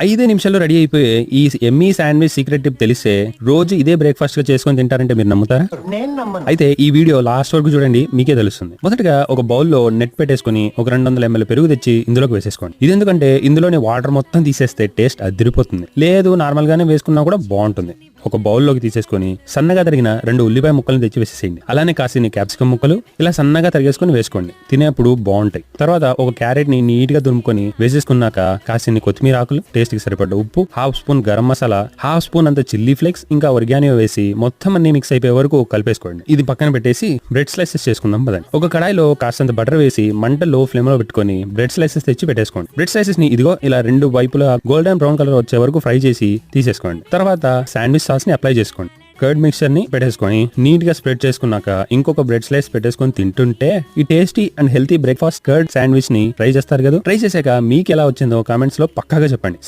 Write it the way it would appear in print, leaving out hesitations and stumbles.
5 నిమిషాల్లో రెడీ అయిపోయే ఈ ఎమ్మీ శాండ్విచ్ సీక్రెట్ టిప్ తెలిస్తే రోజు ఇదే బ్రేక్ఫాస్ట్ గా చేసుకొని తింటారంటే మీరు నమ్ముతారా? అయితే ఈ వీడియో లాస్ట్ వరకు చూడండి, మీకే తెలుస్తుంది. మొదటగా ఒక బౌల్లో నెట్ పెట్టేసుకుని ఒక 200 ml పెరుగు తెచ్చి ఇందులోకి వేసేసుకోండి. ఇది ఎందుకంటే ఇందులోని వాటర్ మొత్తం తీసేస్తే టేస్ట్ అదిరిపోతుంది. లేదు నార్మల్ గానే వేసుకున్నా కూడా బాగుంటుంది. ఒక బౌల్లోకి తీసేసుకుని సన్నగా తరిగిన 2 ఉల్లిపాయ ముక్కలను తెచ్చి వేసేసేయండి. అలానే కాసిన క్యాప్సికం ముక్కలు ఇలా సన్నగా తరిగేసుకుని వేసుకోండి. తినేప్పుడు బాగుంటాయి. తర్వాత ఒక క్యారెట్ ని నీట్ గా దురుముకొని వేసేసుకున్నాక కాసిన కొత్తిమీర ఆకులు, టేస్ట్ కి సరిపడ్డ ఉప్పు, half spoon garam masala, half spoon అంత చిల్లీ ఫ్లేక్స్, ఇంకా ఒరిగానియో వేసి మొత్తం అన్ని మిక్స్ అయిపోయే వరకు కలిపేసుకోండి. ఇది పక్కన పెట్టేసి బ్రెడ్ స్లైసెస్ చేసుకుందాం పదండి. ఒక కడాయిలో కాస్తంత బటర్ వేసి మంట లో ఫ్లేమ్ లో పెట్టుకొని బ్రెడ్ స్లైసెస్ తెచ్చి పెట్టేసుకోండి. బ్రెడ్ స్లైసెస్ ని ఇదిగో ఇలా 2 వైపులా గోల్డెన్ బ్రౌన్ కలర్ వచ్చే వరకు ఫ్రై చేసి తీసేసుకోండి. తర్వాత శాండ్విచ్ సాస్ ని అప్లై చేసుకోండి. కర్డ్ మిక్చర్ ని పెట్టేసుకొని నీట్ గా స్ప్రెడ్ చేసుకున్నాక ఇంకొక బ్రెడ్ స్లైస్ పెట్టేసుకొని తింటుంటే ఈ tasty and healthy breakfast curd sandwich ని ట్రై చేస్తారు కదా. ట్రై చేశాక మీకు ఎలా వచ్చిందో కామెంట్స్ లో పక్కాగా చెప్పండి.